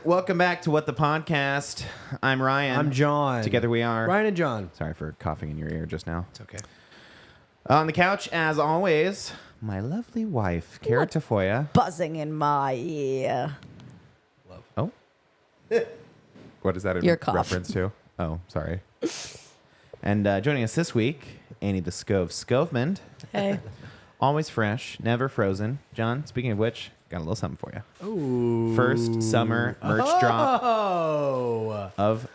Welcome back to What the Podcast. I'm Ryan. I'm John. Together we are Ryan and John. Sorry for coughing in your ear just now. It's okay. On the couch, as always, my lovely wife, Kara Tafoya. Buzzing in my ear. Oh. What is that in Your cough. reference to? Oh, sorry. And joining us this week, Annie the Scove Scovemond. Hey. Always fresh, never frozen. John, speaking of which, got a little something for you. Ooh. First summer merch drop Oh. of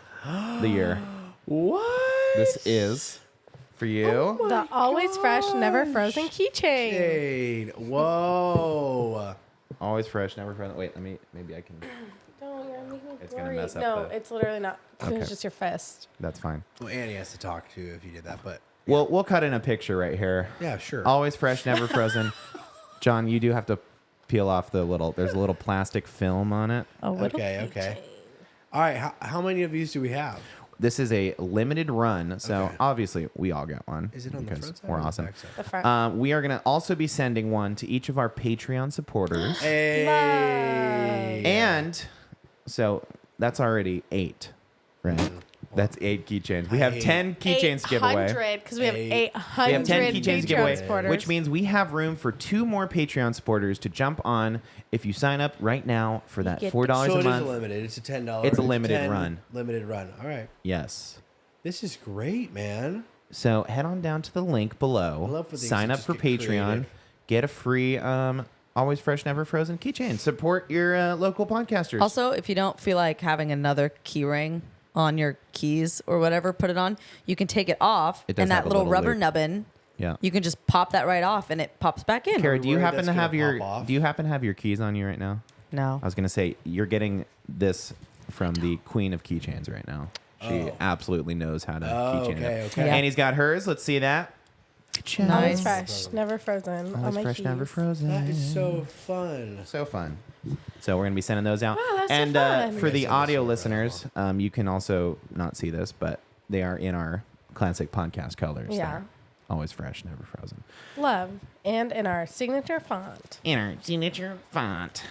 the year. What? This is for you. The always fresh, never frozen keychain. Jade. Whoa. Always fresh, never frozen. Wait, maybe I can. Don't, you're making me It's gonna worried. mess up No, the- it's literally not. Okay. It's just your fist. That's fine. Well, Annie has to talk too if you did that, but We'll cut in a picture right here. yeah, sure. Always fresh, never frozen. John, you do have to peel off there's a little plastic film on it. A little Okay. keychain. All right. How many of these do we have? This is a limited run, so Okay. obviously we all get one. Is it on the because front side we're or the awesome. back side? The front. We are going to also be sending one to each of our Patreon supporters. Hey. And so that's already 8, right? That's 8 keychains. We have 10 keychains to give away. 800, because we have Eight. 800 We have 10 keychains to give away, Patreon supporters. which means we have room for 2 more Patreon supporters to jump on if you sign up right now for that get $4 So a it is month. limited. It's a $10. It's a limited run. Limited run. All right. Yes. This is great, man. So head on down to the link below. I love for things Sign to up just for get Patreon. creative. Get a free Always Fresh, Never Frozen keychain. Support your local podcasters. Also, if you don't feel like having another key ring on your keys or whatever, put it on. You can take it off, It does and have that a little little rubber loop. nubbin, yeah. you can just pop that right off, and it pops back in. Kara, do you worried happen that's to gonna have your pop off? Do you happen to have your keys on you right now? No. I was gonna say you're getting this from the queen of keychains right now. She absolutely knows how to keychain okay, it. okay. Yeah. Annie's got hers. Let's see that. Nice. Always fresh, never frozen. on Always my fresh, keys. never frozen. That is so fun. So fun. So we're gonna be sending those out. Wow, that's so and fun. for You the guys said audio this over listeners, you can also not see this, but they are in our classic podcast colors. Yeah. there. Always fresh, never frozen. Love. And in our signature font. In our signature font.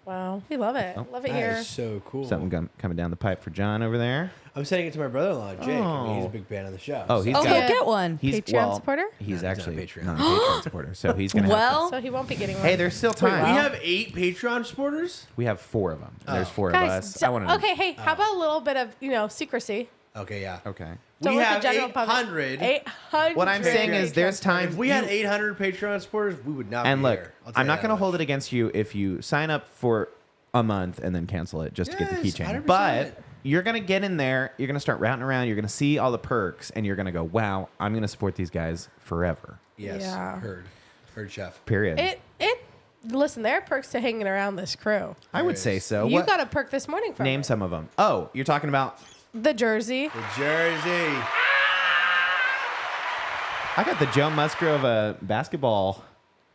Wow. We love it. Oh. Love it That here. is so cool. Something coming down the pipe for John over there. I'm sending it to my brother-in-law, Jake. I mean, he's Oh. a big fan of the show. Oh, he's Oh, got go Yeah. get one. He's Patreon supporter? He's No, he's not actually a Patreon. not a Patreon supporter, so he's gonna. Well, So he won't be getting one. hey, there's still time. We have 8 Patreon supporters? We have 4 of them. There's 4 of Guys, us. I want to. okay, hey, how about a little bit of, secrecy? Okay, yeah. Okay. Don't We let have the general public- 800. 800. What I'm saying is, there's Patreon time. If we had 800 Patreon supporters, we would not And be look, here. I'll tell I'm you not that going to much. hold it against you if you sign up for a month and then cancel it just to get the Yes, keychain. 100%. But you're going to get in there, you're going to start routing around, you're going to see all the perks, and you're going to go, wow, I'm going to support these guys forever. Yes, Yeah. heard, chef. Period. Listen, there are perks to hanging around this crew. I would say so. You What- got a perk this morning from Name it. some of them. Oh, you're talking about. The jersey. The jersey. I got the Joe Musgrove basketball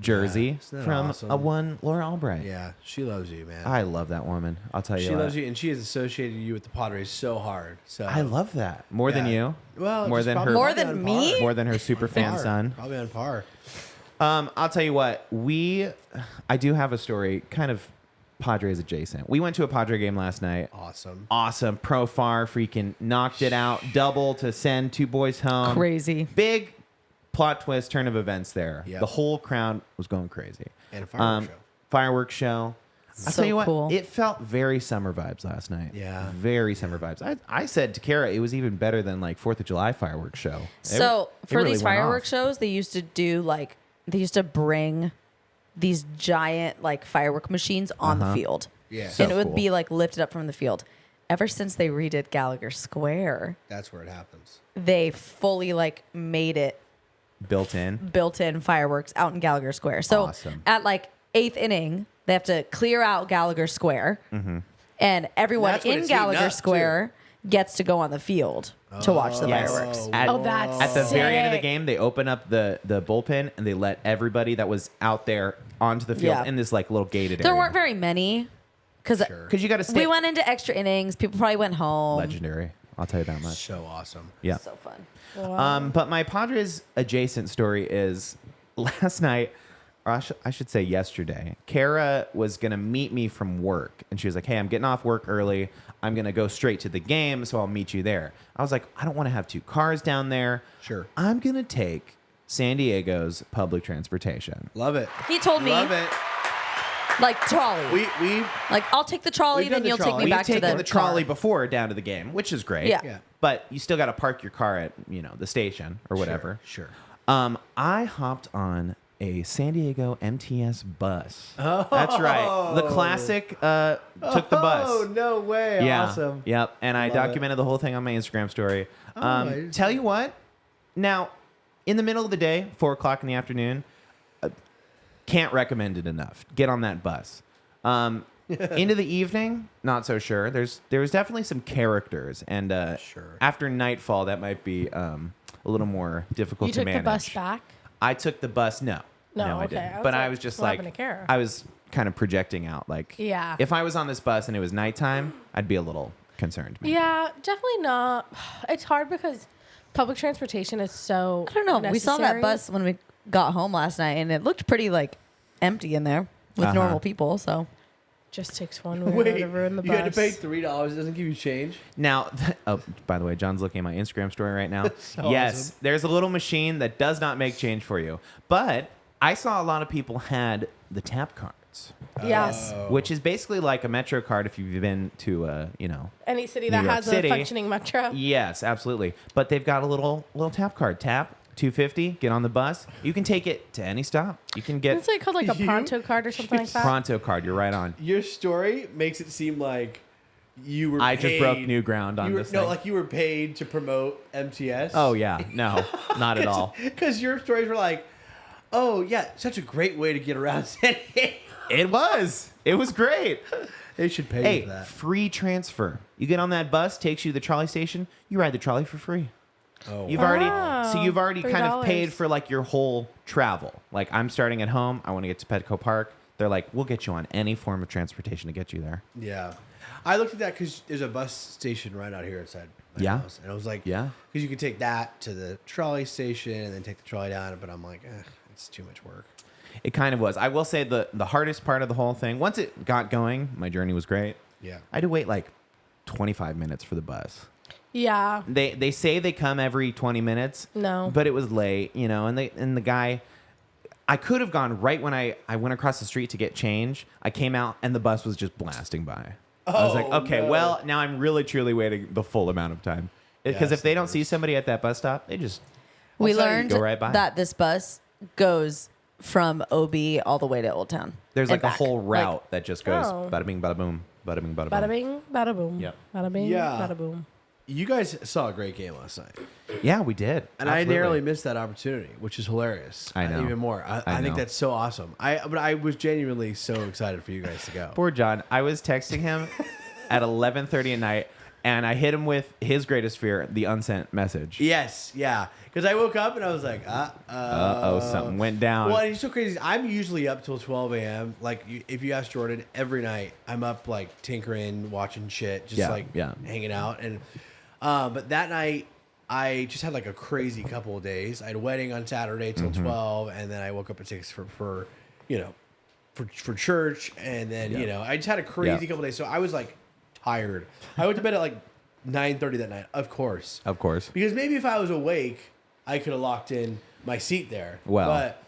jersey isn't that from awesome? a one Laura Albright. Yeah, she loves you, man. I love that woman. I'll tell you She what. loves you, and she has associated you with the Padres so hard. So I love that. More than Yeah. you. Well, more just than probably- her. More probably than on me? par. More than her super fan Par. son. Probably on par. I'll tell you what. I do have a story, kind of Padres adjacent. We went to a Padre game last night. Awesome. Awesome. Profar freaking knocked it out. Double to send 2 boys home. Crazy. Big plot twist, turn of events there. Yep. The whole crowd was going crazy. And a fireworks show. Fireworks show. I'll So tell you what, cool. it felt very summer vibes last night. Yeah. Very summer vibes. I said to Kara, it was even better than like 4th of July fireworks show. So It for really these went fireworks off. shows, they used to bring these giant like firework machines on the field. Yeah. So and it would cool. be like lifted up from the field. Ever since they redid Gallagher Square, That's where it happens. they fully like made it Built in. built-in fireworks out in Gallagher Square. So Awesome. at like 8th inning, they have to clear out Gallagher Square, and everyone That's when in it's heating Gallagher up, Square gets to go on the field to watch the Yes. fireworks. At, Oh, that's at the very end of the sick. game, they open up the bullpen and they let everybody that was out there onto the field Yeah. in this like little gated There area. weren't very many because Sure. Because you got to stay. we went into extra innings. People probably went home. Legendary. I'll tell you that much. So awesome. Yeah. So fun. But my Padres adjacent story is last night or I should say yesterday, Kara was going to meet me from work. And she was like, hey, I'm getting off work early. I'm going to go straight to the game, so I'll meet you there. I was like, I don't want to have 2 cars down there. Sure. I'm going to take San Diego's public transportation. Love it. He told me, Love it. like, trolley. We Like, I'll take the trolley, We've done then the you'll take trolley. me We've back to taken the the trolley car. before down to the game, which is great. Yeah. Yeah. But you still got to park your car at, the station or whatever. Sure. I hopped on a San Diego MTS bus. Oh. That's right. The classic took the bus. Oh, no way. Yeah. Awesome. Yep. And I Love documented the whole thing on my Instagram story. I Tell you what, now, in the middle of the day, 4 o'clock in the afternoon, can't recommend it enough. Get on that bus. Into the evening, not so sure. There's definitely some characters. And Sure. after nightfall, that might be a little more difficult You to took manage. the bus back? I took the bus. No, No, I okay. didn't. I was But I like, was just what like, happened to Kara? I was kind of projecting out. Like, Yeah. if I was on this bus and it was nighttime, I'd be a little concerned. maybe. Yeah, definitely not. It's hard because public transportation is so I don't know. We saw that necessary. bus when we got home last night, and it looked pretty, like, empty in there with Uh-huh. normal people, so. Just takes one weirdo Wait, to ruin the you bus. had to pay $3. It doesn't give you change? Now, oh, by the way, John's looking at my Instagram story right now. So yes, awesome. there's a little machine that does not make change for you. But I saw a lot of people had the tap cards, Yes. which is basically like a Metro card if you've been to, Any city New that York has City. a functioning metro. Yes, absolutely. But they've got a little tap card. Tap, $2.50, get on the bus. You can take it to any stop. You can get It's like called like a You- pronto card or something like that. Pronto card. You're right on. Your story makes it seem like you were I paid. just broke new ground on You were, this no, thing. like you were paid to promote MTS. Oh, yeah. No, not at all. Because your stories were like, oh, yeah, such a great way to get around San Diego. It was. It was great. They should pay you Hey, for that. free transfer. You get on that bus, takes you to the trolley station. You ride the trolley for free. Oh, You've wow. already kind of $3. paid for like your whole travel. Like I'm starting at home. I want to get to Petco Park. They're like, we'll get you on any form of transportation to get you there. Yeah. I looked at that because there's a bus station right out here outside my Yeah. house. And I was like, Yeah. Because you can take that to the trolley station and then take the trolley down. But I'm like, it's too much work. It kind of was. I will say the hardest part of the whole thing, once it got going, my journey was great. Yeah. I had to wait like 25 minutes for the bus. Yeah. They say they come every 20 minutes. No. But it was late, and the guy, I could have gone right when I went across the street to get change. I came out and the bus was just blasting by. I was like, Oh, okay, no. well, now I'm really truly waiting the full amount of time. Because that's if they the don't see worst. somebody at that bus stop, they just We tell you, learned go right by. that this bus goes from OB all the way to Old Town. there's and like a back. whole Like, route that just goes Oh. bada bing, bada boom, bada bing, bada boom. Bada bing, bada boom. Yep. Bada bing, Yeah. bada boom. You guys saw a great game last night. Yeah, we did. And Absolutely. I narrowly missed that opportunity, which is hilarious. I know. Even more. I I think know. that's so awesome. But I was genuinely so excited for you guys to go. Poor John. I was texting him at 11:30 at night, and I hit him with his greatest fear, the unsent message. Yes, yeah. Because I woke up and I was like, Uh-oh, something went down. Well, and it's so crazy. I'm usually up till 12 a.m. Like, if you ask Jordan, every night I'm up, like, tinkering, watching shit, just, hanging out. And but that night, I just had, like, a crazy couple of days. I had a wedding on Saturday till 12, and then I woke up at 6 for church. And then, I just had a crazy couple of days. So I was, like, tired. I went to bed at, like, 9:30 that night, of course. Of course. Because maybe if I was awake, I could have locked in my seat there. Well, but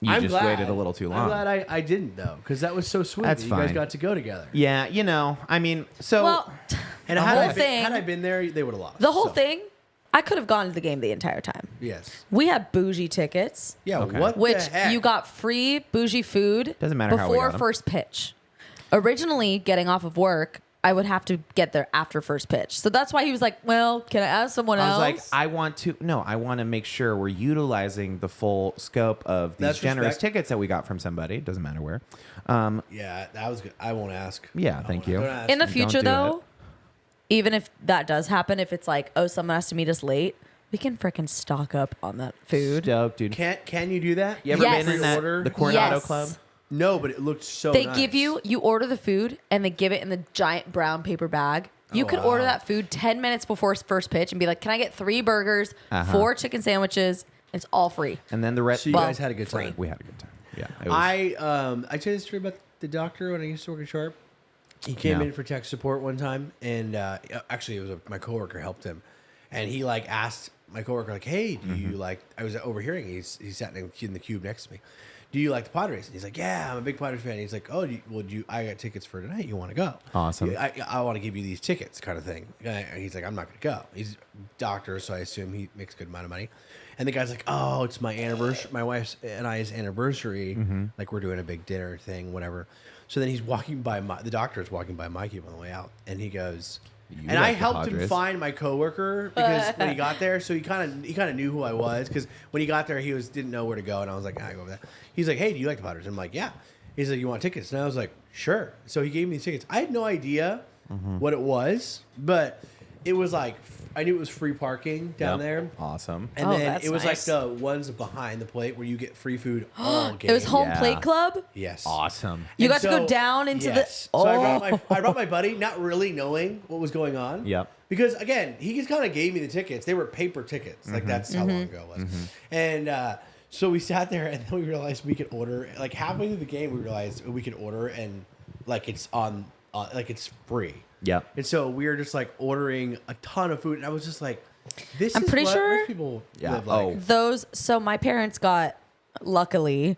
You I'm just glad, waited a little too long. I'm glad I didn't though, because that was so sweet. That's that you guys fine. got to go together. Yeah, I mean, so Well, And The had whole I thing- had I been there, they would have lost. the whole So, thing, I could have gone to the game the entire time. Yes. We had bougie tickets, Yeah. Okay. What which the heck? you got free bougie food Doesn't matter how we before got 'em. first pitch. Originally, getting off of work, I would have to get there after first pitch. So that's why he was like, well, can I ask someone I was else? like, I want to make sure we're utilizing the full scope of these That's generous respect. tickets that we got from somebody. Doesn't matter where. Yeah, that was good. I won't ask. Yeah, thank you. Don't ask. In the Don't future, do though, even if that does happen, if it's like, oh, someone has to meet us late, we can frickin' stock up on that food. Stoked, dude. Can you do that? You ever Yes. been in that, Pre-order? the Coronado Yes. Club? No, but it looked so. They nice. give you order the food and they give it in the giant brown paper bag. You Oh, could wow. order that food 10 minutes before first pitch and be like, can I get 3 burgers, Uh-huh. 4 chicken sandwiches? It's all free. And then the rest. So you Well, guys had a good free. time. We had a good time. Yeah. I tell you the story about the doctor when I used to work at Sharp. He came in for tech support one time, and actually, it was my coworker helped him, and he like asked my coworker like, "Hey, do you like?" I was overhearing. He sat in the cube next to me. Do you like the Padres? And he's like, "Yeah, I'm a big Padres fan." And he's like, "Oh, I got tickets for tonight. You want to go?" Awesome. I want to give you these tickets, kind of thing. And he's like, "I'm not going to go." He's a doctor, so I assume he makes a good amount of money. And the guy's like, "Oh, it's my anniversary, my wife's and I's anniversary. Like we're doing a big dinner thing, whatever." So then he's walking by the doctor is walking by my cube on the way out, and he goes, and I helped him find my coworker because when he got there, so he kind of knew who I was because when he got there, he didn't know where to go, and I was like, I go over there. He's like, "Hey, do you like the Padres?" I'm like, "Yeah." He's like, "You want tickets?" And I was like, "Sure." So he gave me the tickets. I had no idea what it was, but it was like I knew it was free parking down there. Awesome. And then that's it was nice. like the ones behind the plate where you get free food all game. It was Home Yeah. Plate Club. Yes. Awesome. You And got to go down into yes. the. So I brought my buddy, not really knowing what was going on. Yep. Because again, he just kind of gave me the tickets. They were paper tickets. Like that's how long ago it was. And so we sat there, and then we realized we could order. Like halfway through the game, we realized we could order, and like it's on like it's free. Yep. And so we were just like ordering a ton of food, and I was just like, "This I'm is pretty what sure- rich people Yeah. live like." Oh. Those. So my parents got, luckily,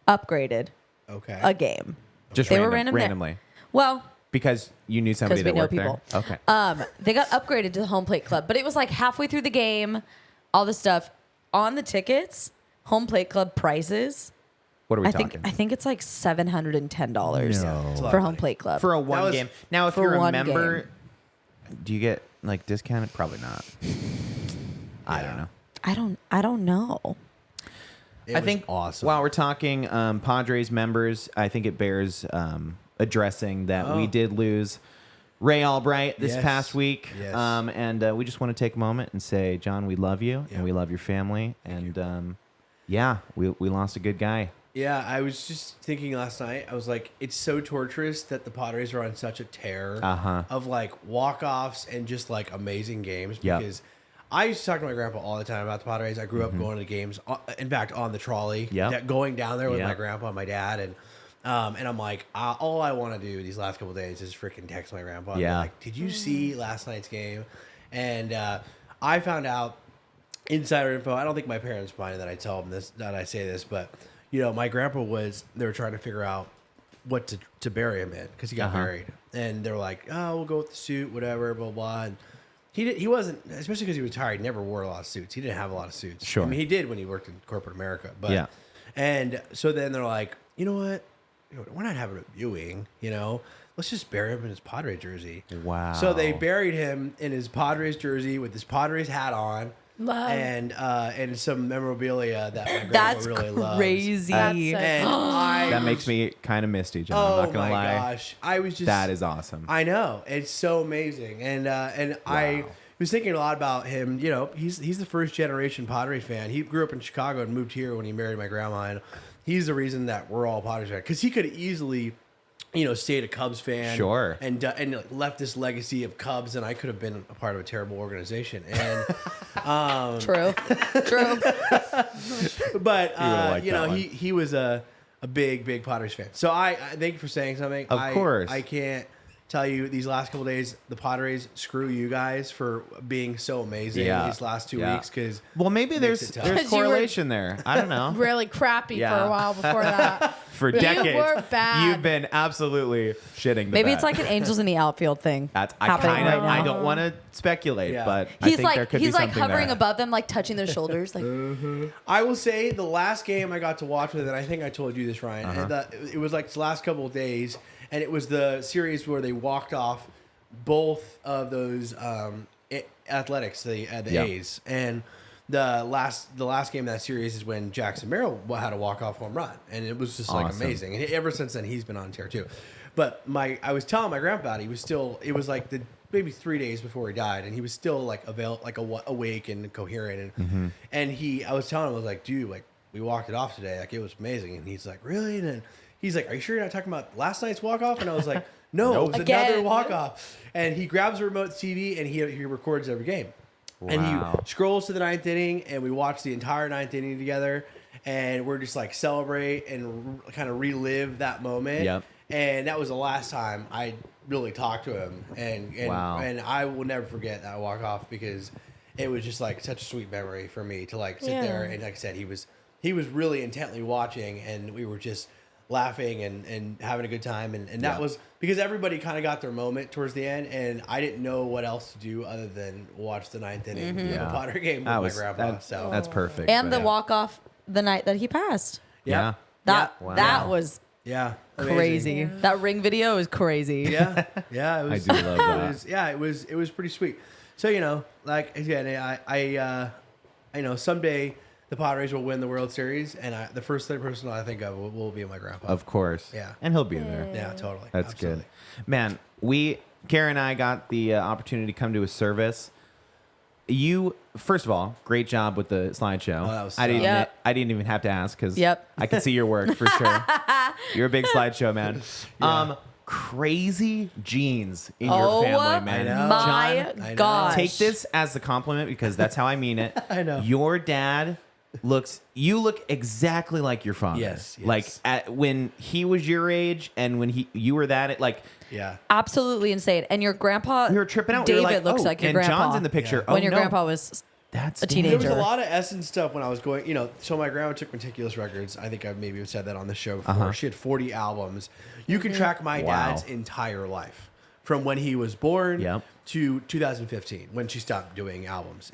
upgraded Okay. a game. Just They were randomly. Well, Because you knew somebody because we that know worked people. there. Okay. They got upgraded to the Home Plate Club, but it was like halfway through the game, all this stuff on the tickets. Home Plate Club prices. What are we I talking? think it's like $710 No. It's a lot for of Home money. Plate Club. For a one was- game. Now, if for you're a one member, do you get like discounted? Probably not. I don't know. I don't know. It I was think awesome. while we're talking Padres members, I think it bears addressing that we did lose Ray Albright this Yes. past week. Yes. And we just want to take a moment and say, John, we love you Yeah. and we love your family. Yeah, we lost a good guy. Yeah, I was just thinking last night. I was like, it's so torturous that the Padres are on such a tear of like walk-offs and just like amazing games. Yep. Because I used to talk to my grandpa all the time about the Padres. I grew up going to the games. In fact, on the trolley, Yep. going down there with Yep. my grandpa and my dad, and I'm like, all I want to do these last couple of days is freaking text my grandpa. And be Yeah. like, did you see last night's game? And I found out insider info. I don't think my parents mind that I tell them this, that I say this, but you know, my grandpa they were trying to figure out what to bury him in because he got married, and they were like, "Oh, we'll go with the suit, whatever, blah blah." And he wasn't, especially because he was retired. He never wore a lot of suits. He didn't have a lot of suits. Sure. I mean, he did when he worked in corporate America, but Yeah. And so then they're like, you know what? We're not having a viewing, you know. Let's just bury him in his Padres jersey. Wow. So they buried him in his Padres jersey with his Padres hat on. Love. And some memorabilia that my grandpa That's really loves. crazy. That's so And I That was- makes me kind of misty, John. Oh I'm not gonna my lie. gosh! I was just That is awesome. I know, it's so amazing, and I was thinking a lot about him. You know, he's the first generation Padres fan. He grew up in Chicago and moved here when he married my grandma, and he's the reason that we're all Padres fans because he could easily, you know, stayed a Cubs fan, Sure, and like, left this legacy of Cubs, and I could have been a part of a terrible organization, and True. but liked you that know, one. he was a big Padres fan. So I thank you for saying something. Of course. I can't tell you these last couple days, the Padres, screw you guys for being so amazing Yeah. these last 2 Yeah. weeks because Well, maybe there's it tough. there's 'Cause you were- correlation there. I don't know. Really crappy Yeah. for a while before that. For You decades, were bad. you've been absolutely shitting. The Maybe bed. it's like an Angels in the Outfield thing. That's I happening kind of. right now. I don't want to speculate, Yeah. but I He's think there like could be he's like something hovering there. above them, like touching their shoulders. Like I will say the last game I got to watch with it, I think I told you this, Ryan. It was like the last couple of days, and it was the series where they walked off both of those athletics, the Yeah. A's, and the last game of that series is when Jackson Merrill had a walk-off home run, and it was just like Awesome. amazing. And ever since then, he's been on tear too. But I was telling my grandpa he was still. It was like maybe 3 days before he died, and he was still like awake and coherent. And I was telling him, I was like, dude, like we walked it off today, like it was amazing. And he's like, really? And then he's like, are you sure you're not talking about last night's walk-off? And I was like, no, Nope. it was Again. another walk-off. And he grabs a remote TV and he records every game. And Wow. he scrolls to the ninth inning, and we watched the entire ninth inning together. and we're just like celebrate and kind of relive that moment. Yep. And that was the last time I really talked to him, and Wow. and I will never forget that walk off because it was just like such a sweet memory for me to like sit there, and like I said, he was really intently watching, and we were just laughing and having a good time, and that was because everybody kind of got their moment towards the end, and I didn't know what else to do other than watch the 9th inning of a Potter game with my grandpa. So that's perfect. And but- the walk off the night that he passed. Yeah. That Wow. that was yeah, amazing. crazy. That ring video is crazy. Yeah, it was. I do love that. It was pretty sweet. So like again, I know someday the Padres will win the World Series, and the first person I think of will be my grandpa. Of course. Yeah. And he'll be there. Yeah, totally. That's Absolutely. good. Man, Karen and I got the opportunity to come to a service. You, first of all, great job with the slideshow. Oh, that was I didn't. Yep. I didn't even have to ask because Yep. I could see your work for sure. You're a big slideshow man. Crazy genes in your family, man. I know. My John, I know. gosh. Take this as the compliment because that's how I mean it. I know. Your dad you look exactly like your father. Yes. Like when he was your age and when you were that, Yeah. Absolutely insane. And your grandpa, we were tripping out. David we were like, looks like your and grandpa. John's in the picture. when Oh, your no. grandpa was That's a David. teenager. There was a lot of Essence stuff when I was going, so my grandma took Meticulous Records. I think I maybe said that on the show before. She had 40 albums. You can track my Wow. dad's entire life from when he was born Yep. to 2015 when she stopped doing albums.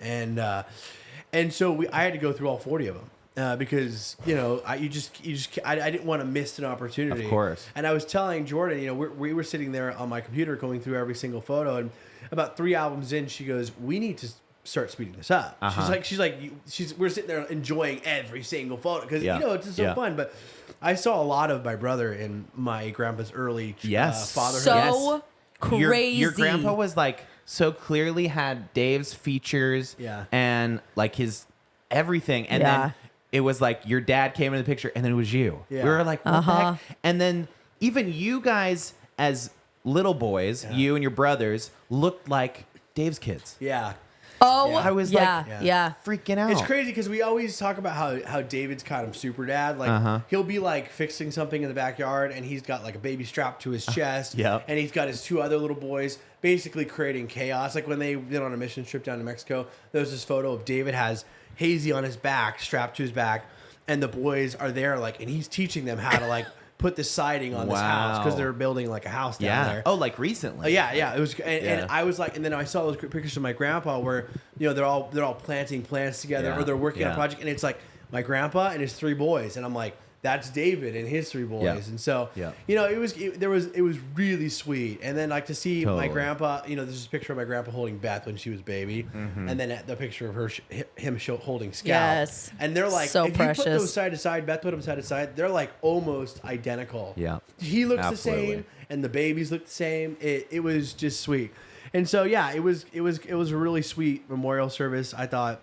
And so I had to go through all 40 of them. Because I didn't want to miss an opportunity. Of course. And I was telling Jordan, we were sitting there on my computer going through every single photo, and about 3 albums in, she goes, "We need to start speeding this up." We're sitting there enjoying every single photo because it's just so fun. But I saw a lot of my brother in my grandpa's early fatherhood. So crazy. Your grandpa was like so clearly had Dave's features and like his everything, and then it was like your dad came in the picture, and then it was you. Yeah. We were like, what the heck? And then even you guys as little boys, you and your brothers looked like Dave's kids. Yeah. Oh, I was freaking out. It's crazy because we always talk about how David's kind of super dad. Like he'll be like fixing something in the backyard, and he's got like a baby strapped to his chest. And he's got his 2 other little boys basically creating chaos. Like when they went on a mission trip down to Mexico, there was this photo of David has Hazy on his back, strapped to his back, and the boys are there like, and he's teaching them how to like put the siding on this house because they're building like a house down there. Oh, like recently. It was, and I was like, and then I saw those great pictures of my grandpa where they're all planting plants together or they're working on a project, and it's like my grandpa and his 3 boys, and I'm like, that's David and his 3 boys, and so it was really sweet, and then like to see my grandpa, there's this picture of my grandpa holding Beth when she was baby, and then the picture of him holding Scout, and they're like, so if precious. you put those side to side, Beth put them side to side, they're like almost identical. He looks Absolutely. the same, and the babies look the same. It was just sweet, and so it was a really sweet memorial service. I thought,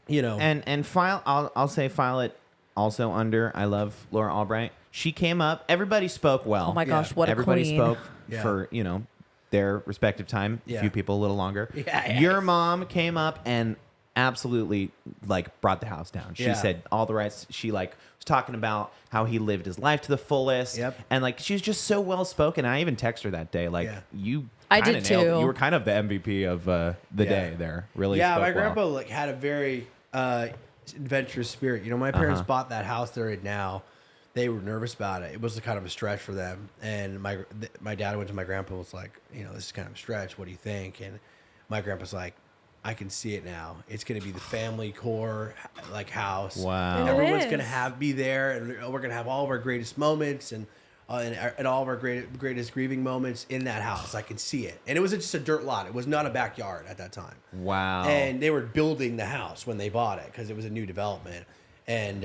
and file. I'll say file it. Also under, I love Laura Albright. She came up. Everybody spoke well. Oh my gosh, what everybody a queen. spoke for their respective time. A few people a little longer. Your mom came up and absolutely like brought the house down. She said all the rights. She like was talking about how he lived his life to the fullest. And like she was just so well spoken. I even texted her that day. Like you. I kinda did nailed it. too. You were kind of the MVP of the day there. Really. Yeah, spoke my well. grandpa like had a very adventurous spirit. My parents bought that house they're in now. They were nervous about it. It was kind of a stretch for them. And my dad went to my grandpa and was like, this is kind of a stretch. What do you think? And my grandpa's like, I can see it now. It's going to be the family core like house. Wow. And It everyone's is. going to be there, and we're going to have all of our greatest moments and all of our greatest grieving moments in that house. I can see it. And it was just a dirt lot. It was not a backyard at that time. Wow. And they were building the house when they bought it because it was a new development. And,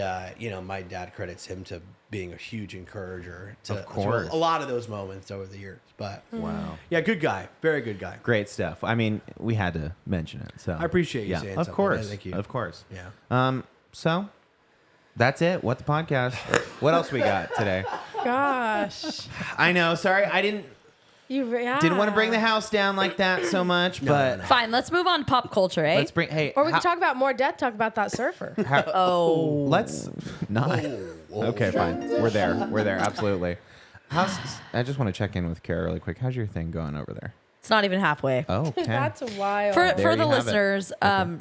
my dad credits him to being a huge encourager to a lot of those moments over the years. But wow. Yeah, good guy. Very good guy. Great stuff. I mean, we had to mention it. So I appreciate you saying of something. course. Thank you. Of course. Yeah. So that's it. What the podcast? What else we got today? Gosh. I know. Sorry, I didn't. Didn't want to bring the house down like that so much, but Fine, let's move on to pop culture, eh? let's bring. Hey, Or we can talk about more death. Talk about that surfer. let's not. Okay, fine. We're there. Absolutely. I just want to check in with Kara really quick. How's your thing going over there? It's not even halfway. Oh, okay. That's wild. For There the you have it. listeners,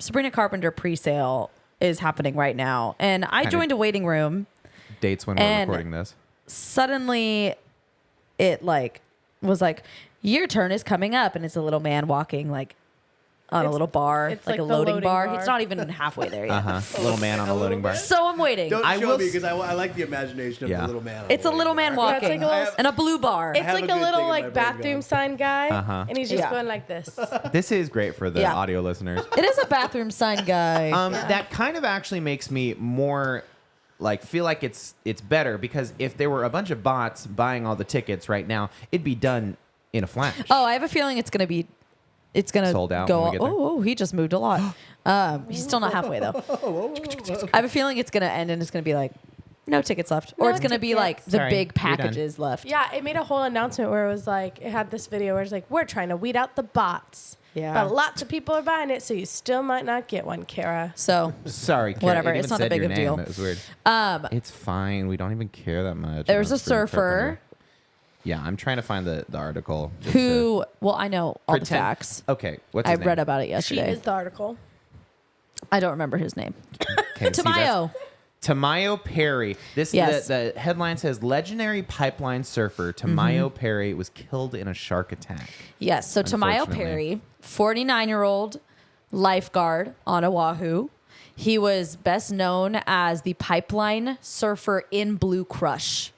Sabrina Carpenter pre-sale is happening right now, and I joined a waiting room. Dates when we're And- recording this. Suddenly, it was like, your turn is coming up, and it's a little man walking on a little bar, it's like a like the loading loading bar. bar. It's not even halfway there yet. Little man on a loading bar. So I'm waiting. Don't I show will me s- because I like the imagination of Yeah. the little man. on It's the a little man bar. Yeah, it's walking like a little- in a blue bar. It's have like a a good thing little in my like brain bathroom going. sign guy, and he's just Yeah. going like this. This is great for the Yeah. audio listeners. It is a bathroom sign guy. That kind of actually makes me more feel like it's better because if there were a bunch of bots buying all the tickets right now, it'd be done in a flash. Oh, I have a feeling it's gonna Sold out go. when we get there? Oh, he just moved a lot. He's still not halfway though. I have a feeling it's gonna end and it's gonna be like no tickets left, or No it's gonna be tickets. like the Sorry, big you're done. packages left. Yeah, it made a whole announcement where it was like, it had this video where it's like, we're trying to weed out the bots. Yeah. But lots of people are buying it, so you still might not get one, Kara. So Sorry, Kara. Whatever, It even it's not a said big your of a deal. name. It was weird. um, It's fine. We don't even care that much. there's about a Sabrina surfer Carpenter. Yeah, I'm trying to find the article. just who, well, I know all to the pretend- facts. Okay, what's I his name? read about it She yesterday. is the article. I don't remember his name. Okay, see, that's- Tamayo. Tamayo Perry. Yes. The headline says legendary pipeline surfer Tamayo Mm-hmm. Perry was killed in a shark attack. Yes. So Tamayo Unfortunately. Perry, 49-year-old lifeguard on Oahu. He was best known as the pipeline surfer in Blue Crush.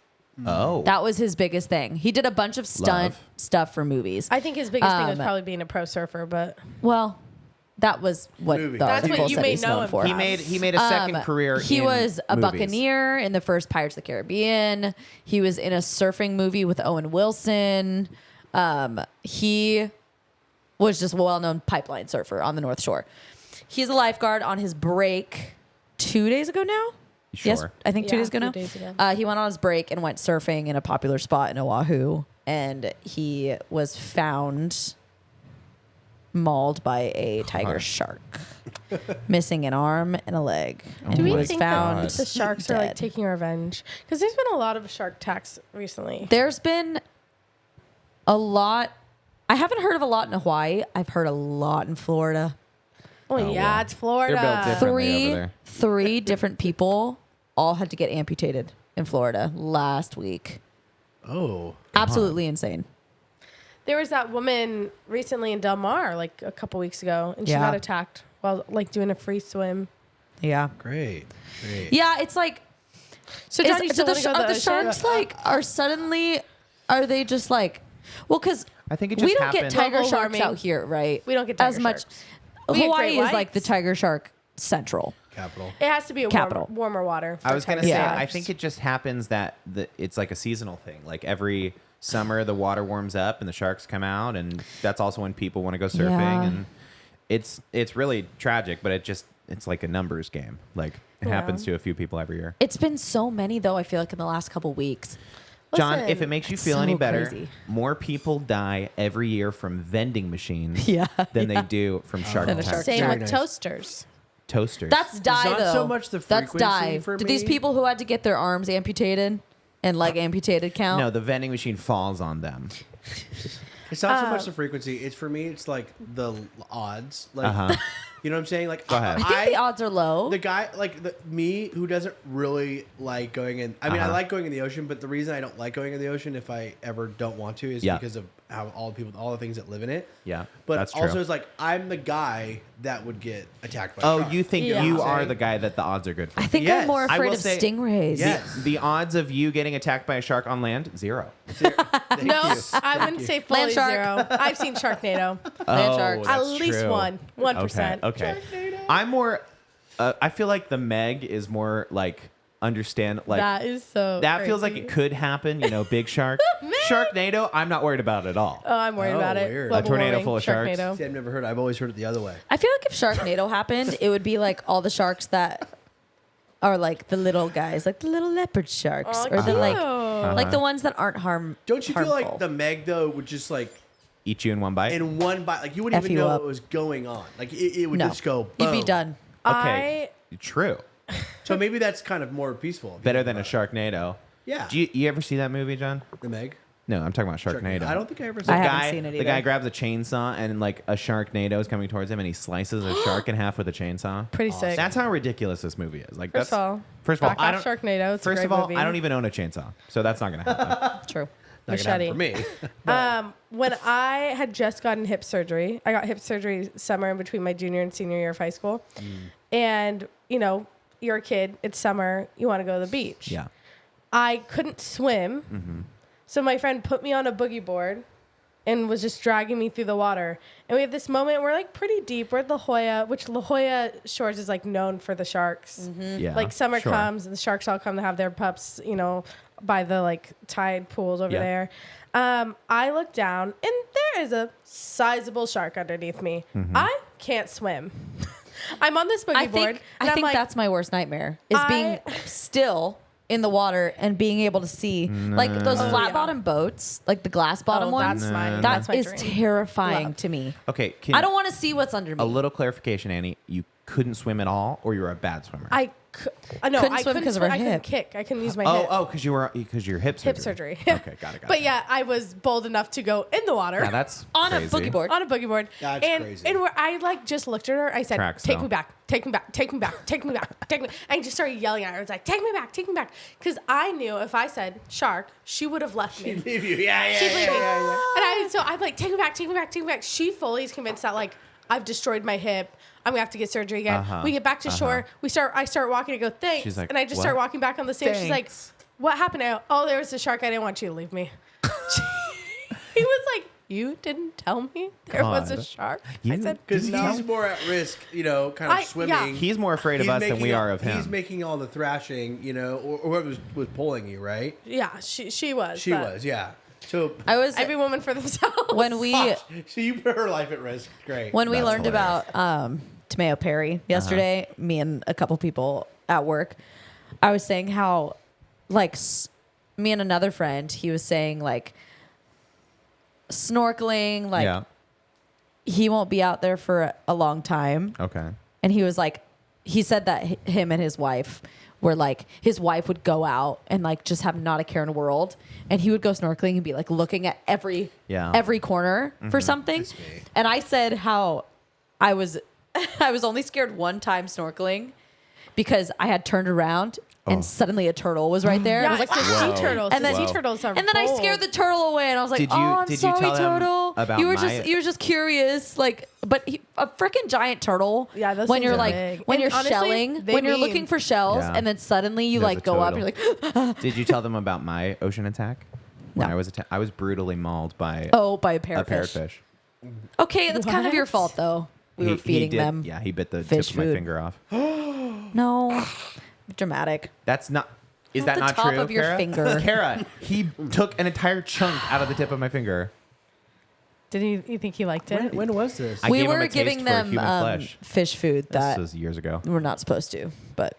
Oh, That was his biggest thing. He did a bunch of stunt Love. stuff for movies. I think his biggest thing was Um, probably being a pro surfer, but Well, that was what Movie. the That's what article you said may he's know known him for. for. he made a second career. He in was a movies. buccaneer in the first Pirates of the Caribbean. He was in a surfing movie with Owen Wilson. He was just a well-known pipeline surfer on the North Shore. He's a lifeguard on his break 2 days ago now. Yes, Sure. I think 2 Yeah, days ago 2 now. days ago. He went on his break and went surfing in a popular spot in Oahu, and he was found mauled by a tiger God. shark, missing an arm and a leg. And do he we was think found that the sharks are like dead. taking revenge? Because there's been a lot of shark attacks recently. There's been a lot. I haven't heard of a lot in Hawaii. I've heard a lot in Florida. Oh, yeah, well. it's Florida. They're built differently over there. Three different people all had to get amputated in Florida last week. Oh, Absolutely insane. There was that woman recently in Del Mar, like a couple weeks ago, and she Yeah. got attacked while like doing a free swim. Yeah. great. Yeah, it's like So, is, John, you still want to go are to the the ocean? sharks like are they just like because I think it we just don't get happened. tiger Global sharks warming. out here, right? We don't get as tiger much. sharks. We get Hawaii great is like the whites. tiger shark central. Capital. It has to be a Capital. warmer water. I was gonna tiger say, Yeah. I sharks. think it just happens that it's like a seasonal thing. Like every summer, the water warms up and the sharks come out, and that's also when people want to go surfing. Yeah. And it's really tragic, but it's like a numbers game. Like it Yeah. happens to a few people every year. It's been so many though. I feel like in the last couple weeks. John, Listen, if it makes you it's feel any so better, crazy. more people die every year from vending machines Yeah, than they do from shark Than a attacks. shark Same Very with nice. toasters. Toasters. That's die not though. so much the That's frequency die. for Do these me. people who had to get their arms amputated and leg amputated count? no, the vending machine falls on them. It's not so much the frequency. It's for me. It's like the odds. Like, you know what I'm saying? Like, Go ahead. I think the odds are low. The guy, like me, who doesn't really like going in. I mean, I Uh-huh. like going in the ocean, but the reason I don't like going in the ocean, if I ever don't want to, is Yeah. because of how all the things that live in it. Yeah, But that's true. also, it's like I'm the guy that would get attacked by. Oh, sharks. you think Yeah. you Saying- are the guy that the odds are good for? I think Yes. I'm more I afraid will of say- stingrays. Yes. The odds of you getting attacked by a shark on land, 0. Thank No, you. I wouldn't say fully Land shark. 0. I've seen Sharknado. Land sharks. At that's least true. one. 1%. Okay. I'm more. I feel like the Meg is more like understand like That is so that feels like crazy. it could happen. You know, big shark, Sharknado. I'm not worried about at all. Oh, I'm worried Oh, about it. weird. Global A tornado warming, full of sharks? Sharknado. See, I've never heard. I've always heard it the other way. I feel like if Sharknado happened, it would be like all the sharks that are like the little guys, like the little leopard sharks, Oh, or the like cute. Like the ones that aren't Don't you feel like harmful. the Meg though would just like Eat you in one bite. in one bite, like you wouldn't F even you know up. what was going on. Like it would No. just go. You'd be boom. done. Okay. True. So maybe that's kind of more peaceful. if you Better think than a about it. Sharknado. Yeah. Do you ever see that movie, John? The Meg. No, I'm talking about Sharknado. I don't think I ever I saw. haven't seen it The guy either. grabs a chainsaw and like a Sharknado is coming towards him and he slices a shark in half with a chainsaw. Pretty sick. That's how ridiculous this movie is. Like First that's of all, first of all, back I off don't. Sharknado. It's a First great of all, movie. I don't even own a chainsaw, so that's not gonna happen. True. Not gonna happen Machete. for me. When I had just gotten hip surgery, I got hip surgery summer in between my junior and senior year of high school. And, you know, you're a kid, it's summer, you want to go to the beach. Yeah. I couldn't swim. So my friend put me on a boogie board and was just dragging me through the water. And we have this moment, we're like pretty deep. We're at La Jolla, which La Jolla Shores is like known for the sharks. Yeah. Like summer sure. comes and the sharks all come to have their pups, you know, by the like tide pools over Yeah. there. I look down and there is a sizable shark underneath me. I can't swim. I'm on this boogie I board. think and I'm like, that's my worst nightmare is being still in the water and being able to see like those flat yeah. bottom boats, like the glass bottom oh, ones. that's my That is dream. terrifying Love. to me. Okay. Can, I don't want to see what's under me. a little clarification, Annie. You couldn't swim at all, or you were a bad swimmer. Couldn't swim because of her I couldn't hip. kick. I couldn't use my hip. because your hip surgery. Hip surgery. Okay, got it. But yeah, I was bold enough to go in the water. Yeah, that's On crazy. a boogie board. on a boogie board. That's and, crazy. And where I like just looked at her, I said, Tracks, take though. me back, take me back, take me back, take me back, take me. And I just started yelling at her. I was like, take me back, take me back. Because I knew if I said shark, she would have left me. Leave you. Yeah. She'd leave me. And so I'm like, take me back, take me back, take me back. She fully is convinced that like I've destroyed my hip. I'm gonna have to get surgery again. We get back to shore. I start walking. I go, thanks. She's like, and I just "What?" start walking back on the sand. She's like, Thanks. what happened? Oh, there was a shark. I didn't want you to leave me. He was like, you didn't tell me there was a God. shark. You- I said, Because no. he's more at risk, you know, kind of yeah. swimming. He's more afraid of He's us than making we all- are of him. He's making all the thrashing, you know, or whoever was pulling you, right? Yeah, she was. She but was, yeah. So I was Every woman for themselves. when we so you put her life at risk. Great. when we That's learned hilarious. about Tomeo Perry yesterday, me and a couple people at work, I was saying how like me and another friend, he was saying like snorkeling, like yeah. he won't be out there for a long time. Okay. And he was like, he said that him and his wife were like, his wife would go out and like just have not a care in the world. And he would go snorkeling and be like looking at every corner for something. That's me. And I said how I was only scared one time snorkeling because I had turned around and suddenly a turtle was right there. Yeah, And I was like, it's the Whoa. sea turtles. And The then- sea turtles are and then I scared the turtle away, and I was like, Did you- "Oh, I'm did you sorry, tell them turtle. about You were my- just curious, like, but a freaking giant turtle. Yeah, those when things you're are like big. when And you're honestly, shelling, they when you're mean- looking for shells, Yeah. and then suddenly you There's like a go up, turtle. you're like, Did you tell them about my ocean attack? When No. I was brutally mauled by oh, by a a parrotfish. parrotfish. Okay, that's kind of your What? fault though. We were feeding did, them. Yeah, he bit the fish tip of my food. finger off. No, dramatic. That's not. Is that The not top true? of your Kara? finger. Kara, he took an entire chunk out of the tip of my finger. Did you think he liked it? When was this? I We gave him were a taste giving for them human flesh. fish food that This was years ago. we're not supposed to, but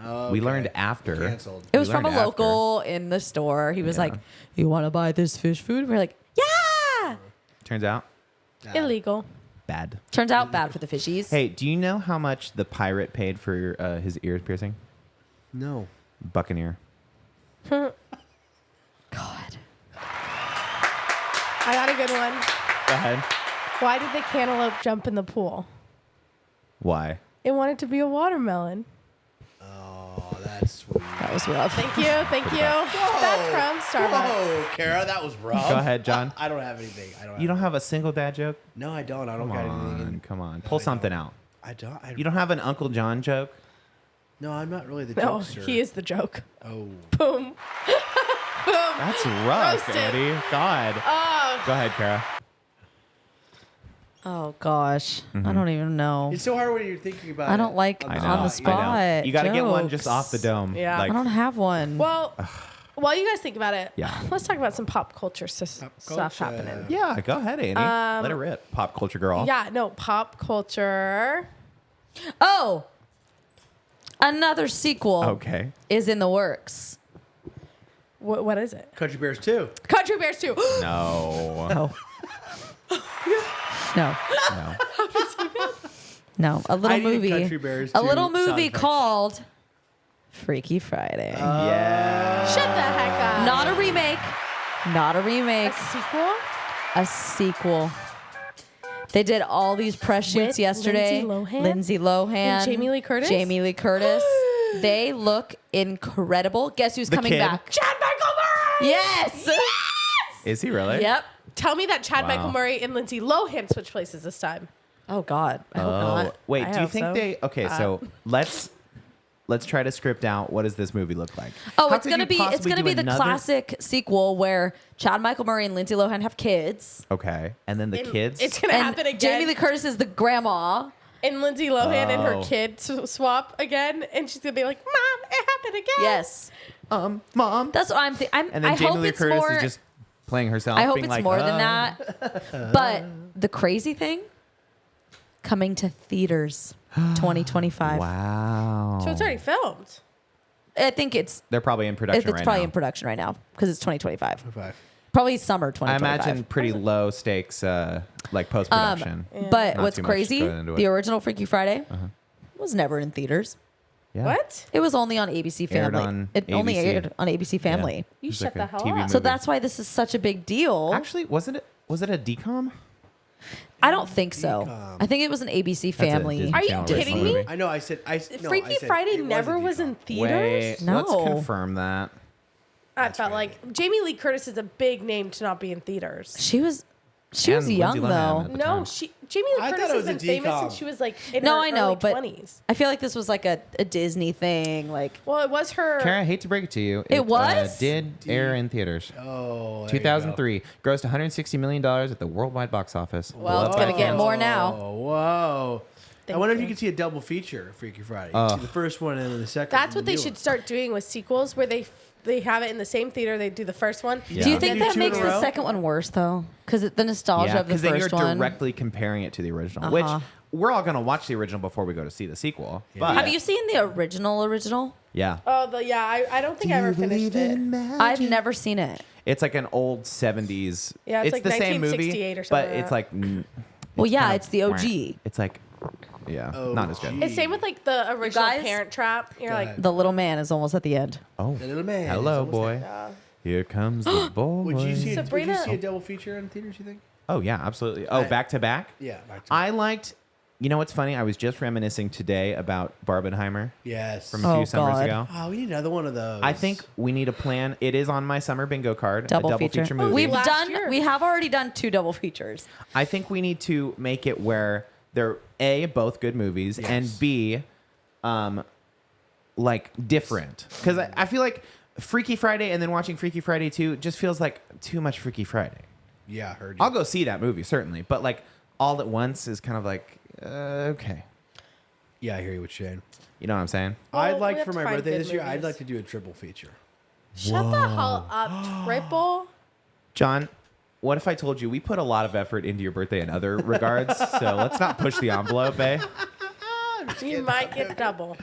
Oh, We okay. learned after. Canceled. it was We from a learned after. local in the store. He was Yeah. like, "You want to buy this fish food?" We're like, "Yeah." Turns out, Illegal. bad. Turns out bad for the fishies. Hey, do you know how much the pirate paid for his ears piercing? No. Buccaneer. God. I got a good one. Go ahead. Why did the cantaloupe jump in the pool? Why? It wanted to be a watermelon. Oh, that's sweet. That was rough. Thank you. That's from Starbucks. Whoa, Kara, that was rough. Go ahead, John. I don't have anything. You don't have a single dad joke? No, I don't. I don't Come got anything. on, In, come on. Pull something out. I don't. You don't have an Uncle John joke? No, I'm not really the No, jokester. he is the joke. Oh. Boom. Boom. That's rough, Roasted. Eddie. God. Oh, Go ahead, Kara. Oh gosh, Mm-hmm. I don't even know. It's so hard when you're thinking about I it. don't like on I the know. on the spot, spot. I know. You got to get one jokes. just off the dome. Yeah. Like, I don't have one. well, while you guys think about it, Yeah. let's talk about some pop culture Pop stuff culture. happening. yeah, go ahead, Annie. Let it rip. Pop culture girl. Yeah, no, pop culture. Oh, another sequel Okay. is in the works. What is it? Country Bears 2. Country Bears 2. No. No. No. No. No. A I little need movie. Country Bears A 2 little sound movie effects. called Freaky Friday. Yeah. Shut the heck up. Not a remake. Not a remake. a sequel. A sequel. They did all these press shoots With yesterday. Lindsay Lohan? Lohan. And Jamie Lee Curtis? Jamie Lee Curtis. They look incredible. Guess who's The coming kid? back? Chad Michael Murray. Yes. Is he really? Yep. Tell me that Chad Wow. Michael Murray and Lindsay Lohan switch places this time. Oh God. I hope Oh, not. wait. I Do you hope think so. they? Okay, so let's try to script out what does this movie look like. Oh, How it's could gonna you be it's possibly gonna do be the another- classic sequel where Chad Michael Murray and Lindsay Lohan have kids. Okay, and then the kids. It's gonna And happen again. Jamie Lee Curtis is the grandma. and Lindsay Lohan and her Oh. kid swap again, and she's gonna be like, "Mom, it happened again." Yes. Mom. That's what I'm thinking. And then I Jamie hope Lee it's Curtis more. is just playing herself. I hope being it's like, more than that. But the crazy thing, coming to theaters, 2025. Wow. So it's already filmed. I think it's They're probably in production it's right probably now. in production right now because it's 2025. Okay. Probably summer I 2025. imagine pretty low stakes, like post production. But Not what's too much crazy, going into the it. original Freaky Friday was never in theaters. Yeah. What? It was only on ABC Aired Family. on it only ABC. aired on ABC Family. You It's shut like the a hell TV up. So movie. that's why this is such a big deal. Actually, was it a decom? I don't think so. Decom. I think it was an ABC a Family. Disney Are you Channel kidding original me? movie. I know. I said. I no, Freaky I said Friday it never a was decom. in theaters. Wait, No. let's confirm that. I felt like Jamie Lee Curtis is a big name to not be in theaters. She was And young Lindsay Lohan though. at the No, time. Jamie Lee I thought Curtis it has was a been famous decom. since she was like in No, her I know, early but 20s. I feel like this was like a Disney thing. Like Well, it was her. Kara, I hate to break it to you. It was? did air in theaters. Oh, there you 2003 grossed $160 million at the worldwide box office. Well, it's go. gonna get more now. Oh, whoa. I Thank wonder if you. you could see a double feature of Freaky Friday. You see the first one and then the second. That's and what the they new should one. start doing with sequels, where they have it in the same theater. They do the first one. Yeah. Do you Yeah. think Do that two in makes a the row? second one worse though? Because the nostalgia Yeah, of the because then you're first one. directly comparing it to the original, which we're all gonna watch the original before we go to see the sequel. But Have you seen the original? yeah, I don't think I ever finished it. I've never seen it. it's like an old 70s. Yeah, it's like the same movie, 1968 or but something it's like like. Well, yeah, kinda it's the OG. It's like, yeah, not as good. It's same with like the original guys? Parent Trap. You're like, ahead. The little man is almost at the end. Oh, The little man. hello, is almost boy. there. Here comes the boy. Would you see? Would you Sabrina- see a double feature in theaters? You think? Oh yeah, absolutely. Oh, back to back. Yeah. Back to I liked. You know what's funny? I was just reminiscing today about Barbenheimer yes. from a few Oh, summers God. ago. Oh, we need another one of those. I think we need a plan. It is on my summer bingo card. Double a double feature. movie. We've Last done. year. We have already done 2 double features. I think we need to make it where they're A, both good movies, Yes. and B, like different. Because I feel like Freaky Friday and then watching Freaky Friday 2 just feels like too much Freaky Friday. Yeah, I heard you. I'll go see that movie, certainly. But like all at once is kind of like, okay. Yeah, I hear you with Shane. You know what I'm saying? Well, I'd we like have for to my find birthday good this year. I'd movies. like to do a triple feature. shut the hell up, triple. John, what if I told you we put a lot of effort into your birthday in other regards? So let's not push the envelope, eh? You might get double.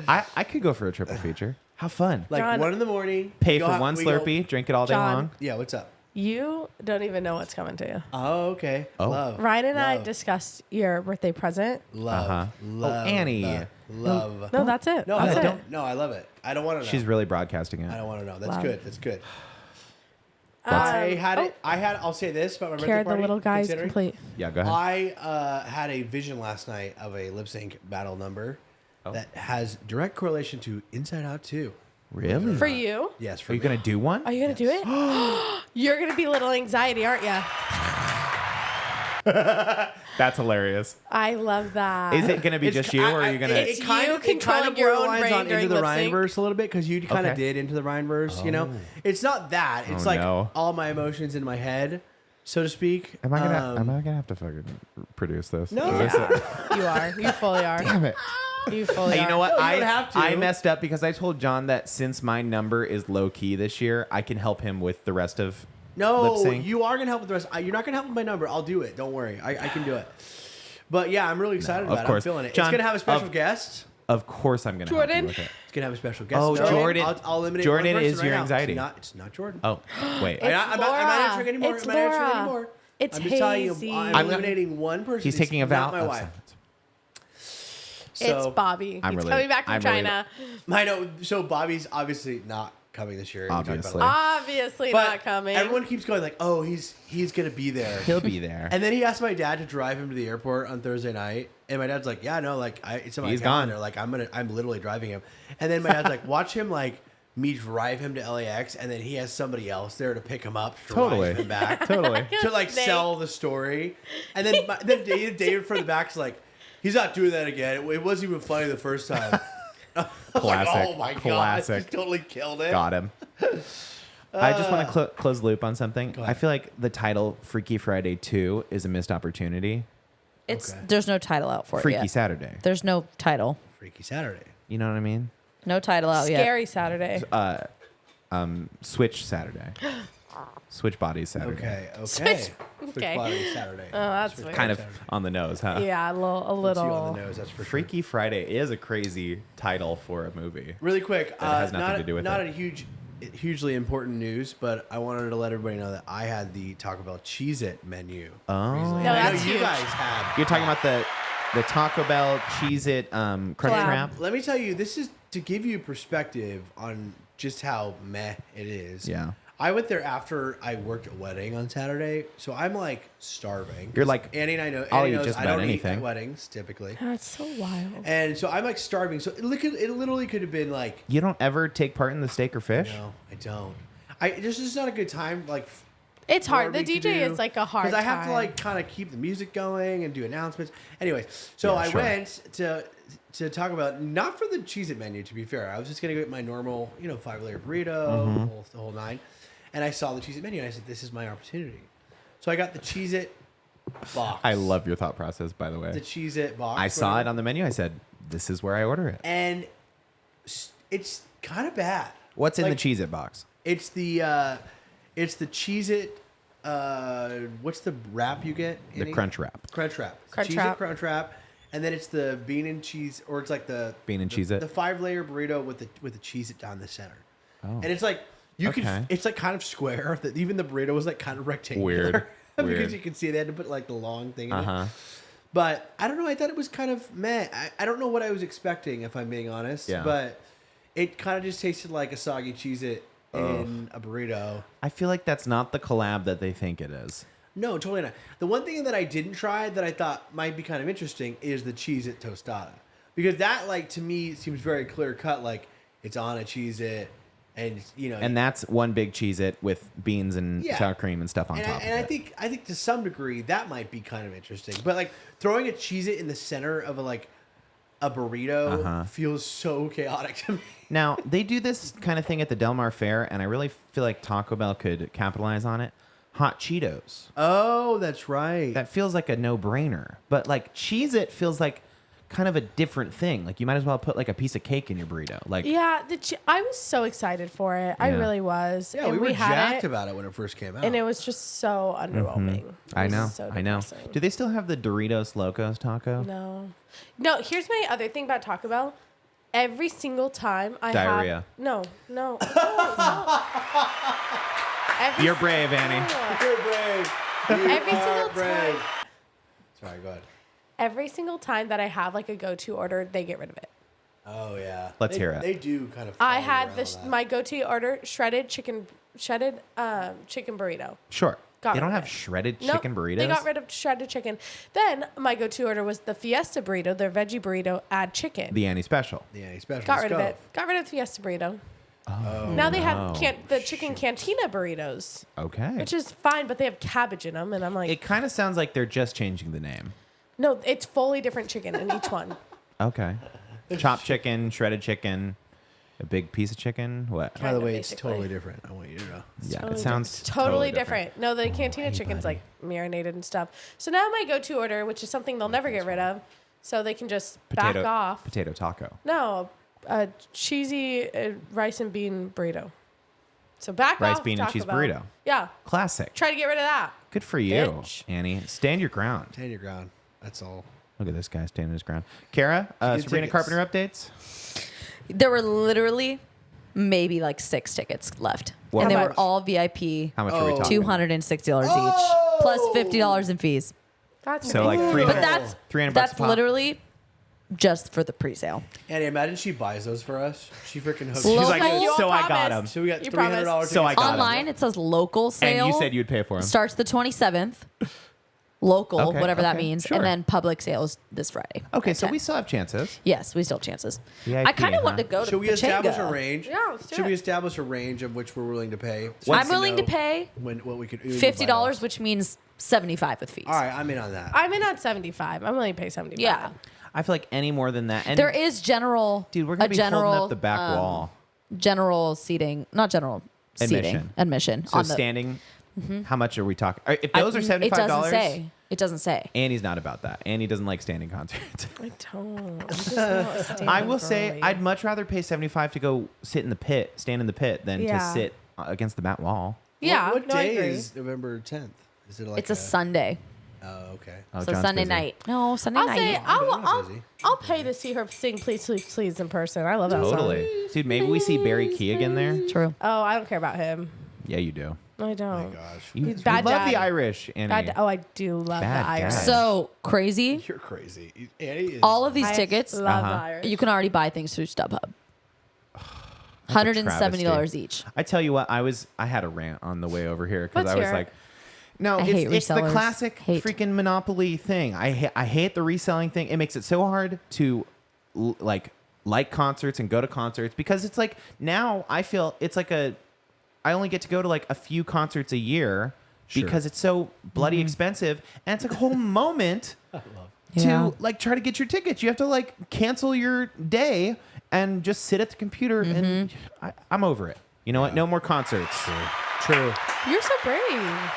I could go for a triple feature. How fun. Like John- 1 in the morning. Pay go for out- one we go- Slurpee, drink it all day John. long. Yeah, what's up? You don't even know what's coming to you. Oh, okay. Oh. Love. Ryan and I love, discussed your birthday present. Love. Uh-huh. Love. Oh, Annie. Love. No, that's it. No, that's I it. don't. No, I love it. I don't want to know. She's really broadcasting it. I don't want to know. That's Wow. good. That's good. I had it. I had. I'll say this about my birthday Care the party. little guy's considering complete. Yeah, go ahead. I had a vision last night of a lip sync battle number Oh. that has direct correlation to Inside Out 2. Really? For you? Yes, for Are you me. going to do one? Are you gonna do it? You're gonna be a little anxiety, aren't you? That's hilarious. I love that. Is it going to be It's- just you, or are you going to? It's you controlling your own brain on during Into the lip sync? Rhineverse a little bit because you kind of Okay. did Into the Rhineverse. You know, it's not that. It's Oh, like no. all my emotions in my head, so to speak. Am I gonna have to fucking produce this? No. Is this it? You are. You fully are. Damn it. You fully Hey, are. you know what? No, you don't have to. I messed up because I told John that since my number is low key this year, I can help him with the rest of No, lip sync. you are gonna help with the rest. You're not gonna help with my number. I'll do it. Don't worry. I can do it. But yeah, I'm really excited of about it. course. I'm feeling it. John, it's gonna have a special of- guest. Of course I'm going to help you Jordan? with it. It's gonna have a special guest. Oh, No, Jordan. I'll eliminate Jordan one person is right your now. anxiety. It's not Jordan. Oh, wait. It's I'm not answering anymore. It's I'm not answering Laura. anymore. It's I'm just telling you, Hazy. I'm eliminating one person. He's It's taking a vow. not my of wife. silence. So, It's Bobby. I'm He's really- coming back from I'm really- China. I know. So Bobby's obviously not coming this year. We talked about it Obviously. last- Obviously But not coming. everyone keeps going like, "Oh, he's gonna be there." He'll be there. And then he asked my dad to drive him to the airport on Thursday night, and my dad's like, "Yeah, no, like it's on my He's calendar. gone. Like I'm literally driving him." And then my dad's like, "Watch him like me drive him to LAX, and then he has somebody else there to pick him up, drive Totally. him back, Totally. to like Snake. sell the story." And then then David from the back's like, "He's not doing that again. It wasn't even funny the first time." I was like, Classic. oh my god! Classic. Just totally killed it. Got him. I just want to close the loop on something. ahead. I feel like the title Freaky Friday 2 is a missed opportunity. It's Okay. there's no title out for it Freaky yet. Saturday. There's no title. Freaky Saturday. You know what I mean? No title out yet. Scary Saturday. Switch Saturday. Switch Bodies Saturday. Okay. Okay. Switch- Switch okay. body Saturday. Oh, that's Switch weird. Kind body of Saturday. on the nose, huh? Yeah, a little. Puts you on the nose, that's for sure. Freaky Friday is a crazy title for a movie. Really quick, That has nothing not, to do with not it. a hugely important news, but I wanted to let everybody know that I had the Taco Bell Cheez-It menu. Oh. recently. No, And I know that's you huge. guys had. You're talking about the Taco Bell Cheez-It Crunch Collab. Wrap? Let me tell you, this is to give you perspective on just how meh it is. Yeah. I went there after I worked a wedding on Saturday, so I'm like starving. You're like, Annie and I know. I'll Annie eat knows just I about don't eat anything. at weddings typically, That's so wild. and so I'm like starving. So it literally could have been like, You don't ever take part in the steak or fish? no, I don't. This is not a good time. Like It's hard. for The me to DJ do, is like a hard because I have to time. like kind of keep the music going and do announcements. Anyways, so Yeah, I sure. went to talk about not for the Cheez-It menu. To be fair, I was just gonna get my normal, 5-layer burrito, Mm-hmm. the whole nine. And I saw the Cheez-It menu and I said, "This is my opportunity." So I got the Cheez-It box. I love your thought process, by the way. the Cheez-It box. I saw it whatever. on the menu. I said, this is where I order it. and it's kind of bad. What's in Like, the Cheez-It box? It's the Cheez-It. What's the wrap you get? The Annie? Crunch Wrap. Crunch wrap. It's Crunch Cheez-It wrap. Crunch wrap, and then it's the bean and cheese, or it's like the Bean and the, Cheez-It? the 5-layer burrito with the Cheez-It down the center. Oh. And it's like you Okay. can. It's like kind of square. That even the burrito was like kind of rectangular. Weird. because Weird. you can see they had to put like the long thing in Uh-huh. it. But I don't know. I thought it was kind of meh. I don't know what I was expecting, if I'm being honest. Yeah. But it kind of just tasted like a soggy Cheez-It in a burrito. I feel like that's not the collab that they think it is. No, totally not. The one thing that I didn't try that I thought might be kind of interesting is the Cheez-It tostada. Because that, like, to me, seems very clear cut. Like, it's on a Cheez-It, and, And that's one big Cheez-It with beans and Yeah. sour cream and stuff on and top I of it. I think to some degree that might be kind of interesting. But, like, throwing a Cheez-It in the center of a burrito Uh-huh. feels so chaotic to me. Now, they do this kind of thing at the Del Mar Fair, and I really feel like Taco Bell could capitalize on it. Hot Cheetos. Oh, that's right. That feels like a no-brainer. But, like, Cheez-It feels like kind of a different thing. Like, you might as well put, like, a piece of cake in your burrito. Like, Yeah, I was so excited for it. I Yeah. really was. yeah, and we were had jacked it, about it when it first came out. and it was just so underwhelming. It I was know. so I know. depressing. Do they still have the Doritos Locos taco? No. Here's my other thing about Taco Bell. Every single time I Diarrhea. have no, it's not. Every You're brave, Annie. You're brave. Every single brave. time. Sorry, go ahead. Every single time that I have like a go-to order, they get rid of it. Oh yeah. Let's They- hear it. They do kind of. I follow had around this that. my go-to order shredded chicken burrito. Sure. Got they don't rid of have it. shredded Nope, chicken burritos? They got rid of shredded chicken. Then my go-to order was the Fiesta burrito, their veggie burrito, add chicken. The Annie Special. Yeah, special. Got rid of it. Got rid of the Fiesta burrito. Now they have no. the chicken cantina burritos, Okay. which is fine, but they have cabbage in them, and I'm like, It kind of sounds like they're just changing the name. no, it's fully different chicken in each one. Okay. Chopped chicken, shredded chicken, a big piece of chicken. What? By the Kinda, way, it's basically. totally different. I want you to know. Yeah, Totally it sounds totally different. No, the cantina chicken's buddy. like marinated and stuff. So now my go-to order, which is something they'll never get rid of, so they can just back off. Potato taco. No, a cheesy rice and bean burrito. So back Rice, off. bean, and Taco cheese Bell. burrito. Yeah, Classic. try to get rid of that. Good for you, Bitch. Annie. Stand your ground. Stand your ground. That's all. Look at this guy standing his ground. Kara, Sabrina tickets. Carpenter updates. There were literally maybe like 6 tickets left. What and they much? were all VIP. How much are we talking? $260 each, plus $50 in fees. That's So like 300. But that's 300 bucks that's a pop. literally just for the pre-sale. Annie, imagine she buys those for us. She freaking hooks. She's Local- like, You so I got promised. them. So we got You $300. promised. So I got 'em. Online, it says local sale. And you said you'd pay for them. starts the 27th. Local, Okay, whatever that okay, means, sure. and then public sales this Friday. Okay, at so 10. we still have chances. Yes, we still have chances. VIP, I kind of want huh? to go to Should we establish a Pachanga. range? Yeah, let's do Should it. we establish a range of which we're willing to pay? So I'm we willing to know pay what we could $50, which means $75 with fees. All right, I'm in on that. I'm in on 75. I'm willing to pay 75. Yeah, I feel like any more than that. And there is general. dude, we're gonna a be general, holding up the back wall. General seating, not general seating. Admission. So on the, standing. How much are we talking? If I- those are $75, It doesn't say. It doesn't say. Annie's not about that. Annie doesn't like standing concerts. I don't. I'm just not a standing I will say girly. I'd much rather pay $75 to go sit in the pit, stand in the pit, than to Yeah. sit against the back wall. Yeah. What no, I day agree. is November 10th? Is it like It's a Sunday, Oh, okay. Oh, so John's Sunday busy. night. No, Sunday I'll night. say I'll busy. I'll pay to see her sing "Please, Please, Please" in person. I love that song. Totally, dude. Maybe we see Barry Keoghan there. True. Oh, I don't care about him. Yeah, you do. I Oh don't. my gosh. You, He's bad you love dad. the Irish, Annie. Oh, I do love Bad the Irish. dad. So crazy. You're crazy. Annie is All of these I tickets, love Uh-huh. the Irish. you can already buy things through StubHub. That's a $170 travesty. each. I tell you what, I had a rant on the way over here because Let's I was hear it. like, no, I it's, hate it's the resellers. classic Hate. freaking monopoly thing. I hate the reselling thing. It makes it so hard to like concerts and go to concerts because it's like now I feel it's like I only get to go to like a few concerts a year Sure. because it's so bloody expensive and it's like a whole moment to Yeah. like try to get your tickets. You have to like cancel your day and just sit at the computer and I'm over it. You know what? No more concerts. true. You're so brave.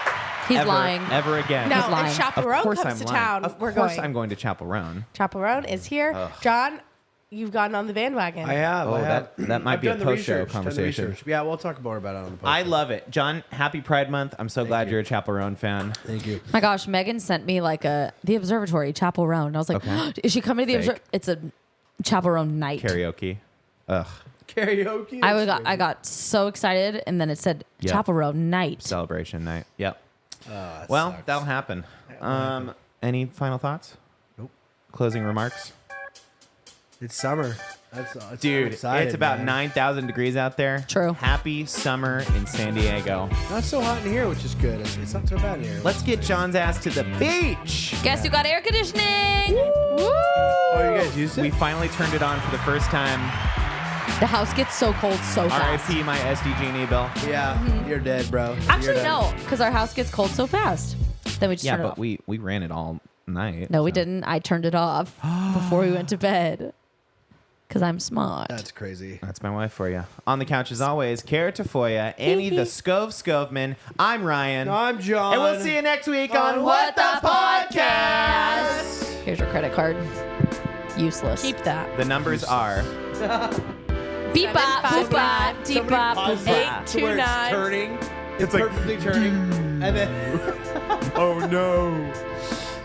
He's ever, lying. Ever again. He's Now, lying. if Of Of Chaperone course comes I'm to lying. town, Of we're course going. I'm going to Chapel Roan. Chaperone is here. John, you've gotten on the bandwagon. I have. Oh, I have. that might I've be a done the post-show research, done the conversation. research. Yeah, we'll talk more about it on the post. I love it. John, happy Pride Month. I'm so glad you. you're a Chapel Roan fan. Thank you. My gosh, Megan sent me like the observatory, Chapel Roan. I was like, Okay. is she coming to the Fake. observatory? It's a Chapel Roan night. Karaoke. Ugh. Karaoke. I got so excited, and then it said Yeah. Chapel Roan night. Celebration night. Yep. That Well, sucks. that'll happen. Any final thoughts? Nope. Closing remarks? It's summer. That's Dude, I'm excited, it's about man. 9,000 degrees out there. True. Happy summer in San Diego. Not so hot in here, which is good. It's not so bad in here. Let's get John's ass to the beach. Guess who got air conditioning? Oh, you guys used it? We finally turned it on for the first time. The house gets so cold so fast. RIP my SDG&E bill. Yeah, you're dead, bro. You're Actually, done. no, because our house gets cold so fast. Then we just Yeah, turn it but off. we ran it all night. No, we so. didn't. I turned it off before we went to bed. Because I'm smart. That's crazy. That's my wife for you. On the couch as always, Kara Tafoya, Annie the Scove Scoveman. I'm Ryan. I'm John. And we'll see you next week on On What the Podcast. Here's your credit card. Useless. Keep that. The numbers are Beep bop, boop 7, 5, bop, deep Somebody bop, pause boop that bop. to where 8, 2, 9. It's turning. It's like, perfectly turning. And then oh no.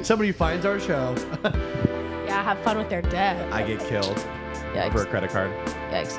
somebody finds our show. Yeah, have fun with their dead. I get killed for a Yikes. credit card. Yikes.